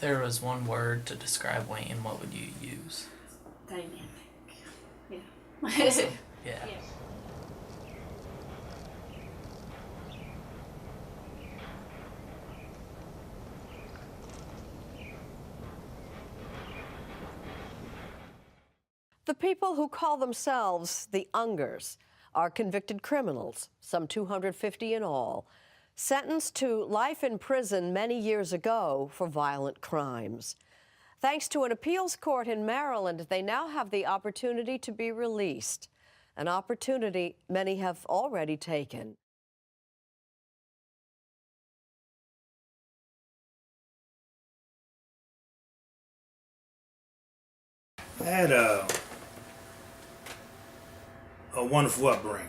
there was one word to describe Wayne, what would you use? Dynamic. Yeah. Awesome. Yeah. Yeah. The people who call themselves the Ungers are convicted criminals, some 250 in all, sentenced to life in prison many years ago for violent crimes. Thanks to an appeals court in Maryland, they now have the opportunity to be released, an opportunity many have already taken. I had a wonderful upbringing.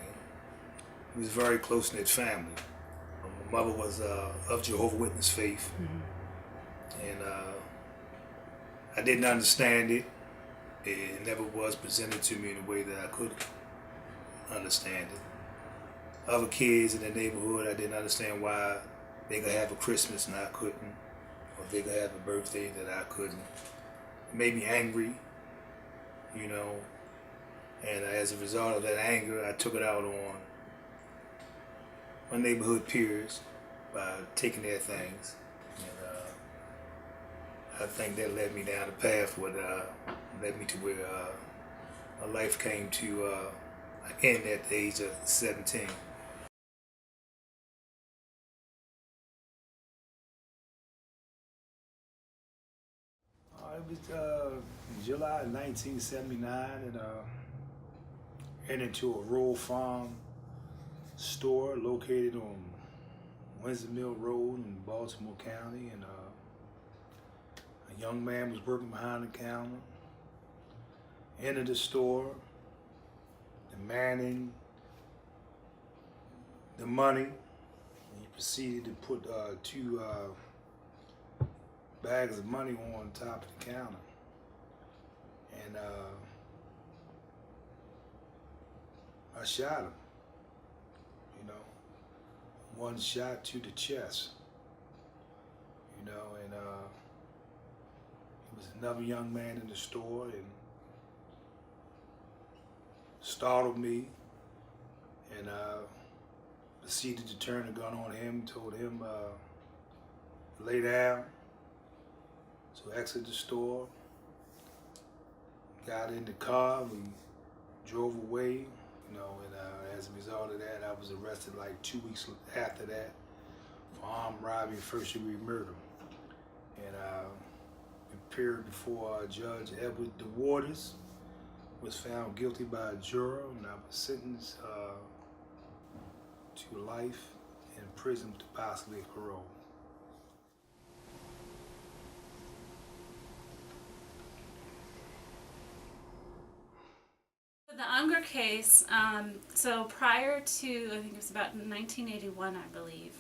It was a very close-knit family. My mother was of Jehovah's Witness faith, and I didn't understand it. It never was presented to me in a way that I could understand it. Other kids in the neighborhood, I didn't understand why they could have a Christmas and I couldn't, or they could have a birthday that I couldn't. It made me angry, you know, and as a result of that anger, I took it out on my neighborhood peers by taking their things. And I think that led me down the path that led me to where my life came to an end at the age of 17. It was July 1979, and headed into a rural farm store located on Windsor Mill Road in Baltimore County, and a young man was working behind the counter, entered the store, demanding the money, and he proceeded to put two bags of money on top of the counter. And I shot him, you know, one shot to the chest, you know, and there was another young man in the store and startled me, and proceeded to turn the gun on him, told him lay down. So I exited the store, got in the car, we drove away, you know, and as a result of that, I was arrested like 2 weeks after that for armed robbery and first-degree murder. And appeared before Judge Edward DeWaters, was found guilty by a juror, and I was sentenced to life in prison to possibly parole. The Unger case, so prior to, I think it was about 1981, I believe,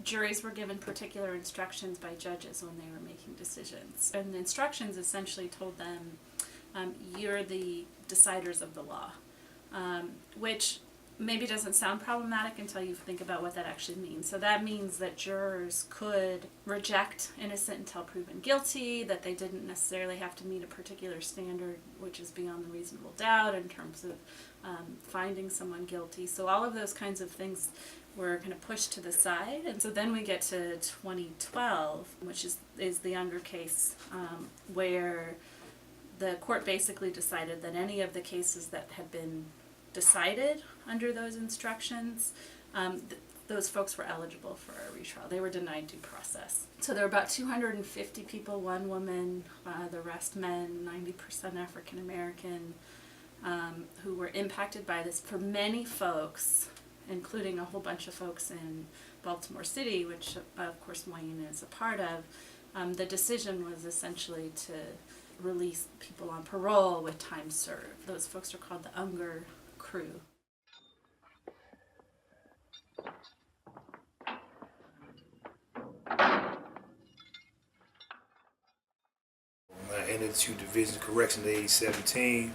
juries were given particular instructions by judges when they were making decisions. And the instructions essentially told them, you're the deciders of the law, which maybe doesn't sound problematic until you think about what that actually means. So that means that jurors could reject innocent until proven guilty, that they didn't necessarily have to meet a particular standard, which is beyond the reasonable doubt in terms of finding someone guilty. So all of those kinds of things were kind of pushed to the side. And so then we get to 2012, which is the Unger case, where the court basically decided that any of the cases that had been decided under those instructions, those folks were eligible for a retrial. They were denied due process. So there were about 250 people, one woman, the rest men, 90% African American, who were impacted by this. For many folks, including a whole bunch of folks in Baltimore City, which of course Wayne is a part of, the decision was essentially to release people on parole with time served. Those folks are called the Unger Crew. When I entered to Division of Correction at age 17,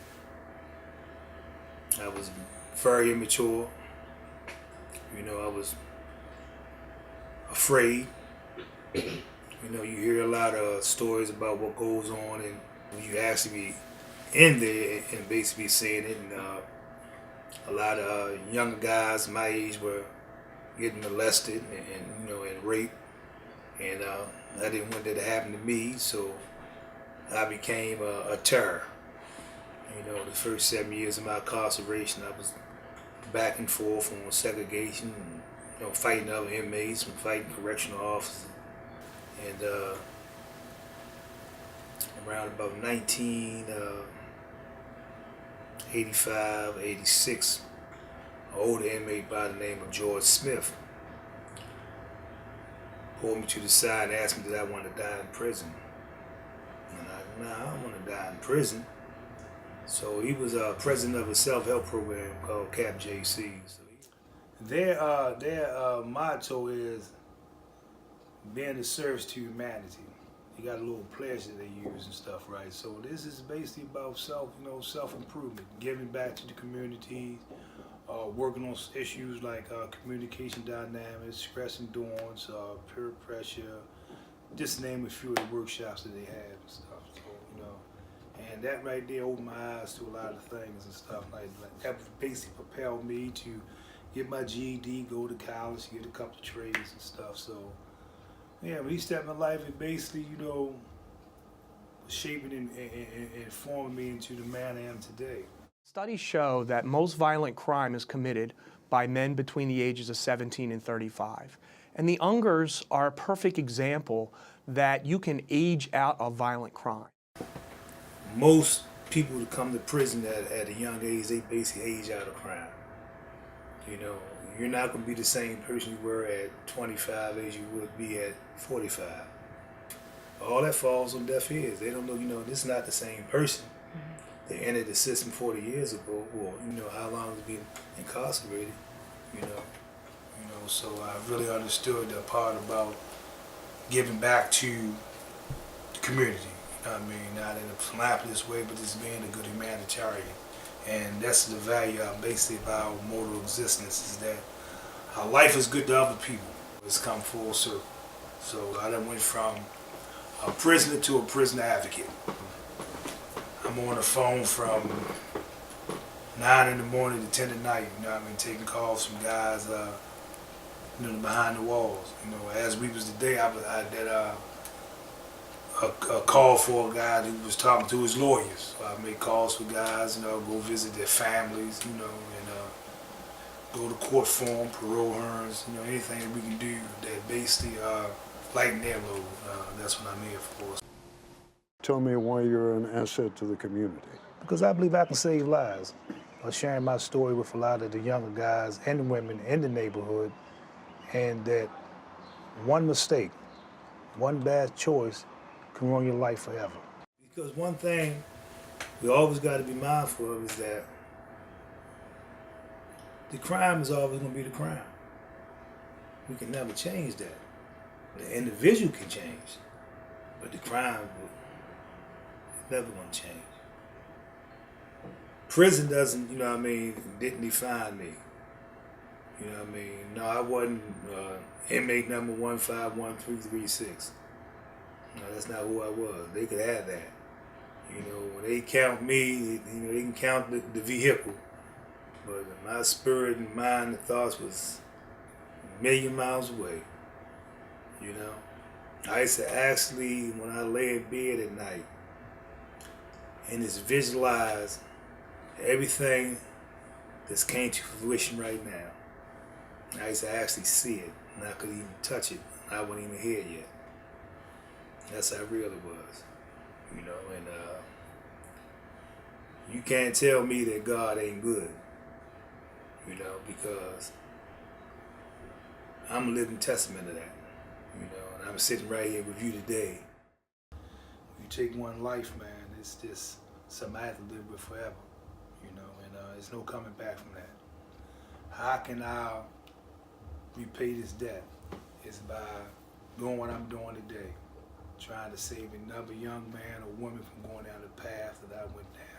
I was very immature. You know, I was afraid. You know, you hear a lot of stories about what goes on, and when you actually be in there and basically seeing it, and a lot of younger guys my age were getting molested and you know, and raped, and I didn't want that to happen to me, so I became a terror. You know, the first 7 years of my incarceration, I was back and forth on segregation, and, you know, fighting other inmates and fighting correctional officers. And around about 1985, 86, an older inmate by the name of George Smith pulled me to the side and asked me did I want to die in prison. And I don't want to die in prison. So he was president of a self-help program called CAP JC. So their motto is being a service to humanity. You got a little pledge that they use and stuff, right? So this is basically about self-improvement, giving back to the communities, working on issues like communication dynamics, stress endurance, peer pressure, just to name a few of the workshops that they have and stuff. So, you know, and that right there opened my eyes to a lot of things and stuff like that. That basically propelled me to get my GED, go to college, get a couple of trades and stuff. So yeah, when he stepped in my life, it basically, you know, shaping and forming me into the man I am today. Studies show that most violent crime is committed by men between the ages of 17 and 35. And the Ungers are a perfect example that you can age out of violent crime. Most people who come to prison at a young age, they basically age out of crime. You know, you're not going to be the same person you were at 25 as you would be at 45. All that falls on deaf ears. They don't know, you know, this is not the same person. They entered the system 40 years ago, or, you know, how long has been incarcerated, you know. So I really understood the part about giving back to the community. You know what I mean? Not in a philanthropist way, but just being a good humanitarian. And that's the value basically of our mode of existence, is that our life is good to other people. It's come full circle. So I done went from a prisoner to a prisoner advocate. I'm on the phone from 9 in the morning to 10 at night, you know what I mean, taking calls from guys, you know, behind the walls. You know, as we was today, I did a call for a guy who was talking to his lawyers. So I make calls for guys, you know, go visit their families, you know, and go to court for them, parole hearings, you know, anything that we can do that basically lighten their load. That's what I'm here for. Tell me why you're an asset to the community. Because I believe I can save lives by sharing my story with a lot of the younger guys and the women in the neighborhood, and that one mistake, one bad choice can ruin your life forever. Because one thing we always got to be mindful of is that the crime is always going to be the crime. We can never change that. The individual can change, but the crime is never going to change. Prison doesn't, you know what I mean, didn't define me. You know what I mean? No, I wasn't inmate number 151336. No, that's not who I was. They could have that. You know, when they count me, you know, they can count the vehicle. But my spirit and mind and thoughts was a million miles away. You know? I used to actually, when I lay in bed at night, and just visualize everything that's came to fruition right now. I used to actually see it, and I couldn't even touch it. I wasn't even here yet. That's how real it was, you know. And you can't tell me that God ain't good, you know, because I'm a living testament of that, you know. And I'm sitting right here with you today. You take one life, man. It's just something I have to live with forever, you know. And there's no coming back from that. How can I repay this debt? Is by doing what I'm doing today, trying to save another young man or woman from going down the path that I went down.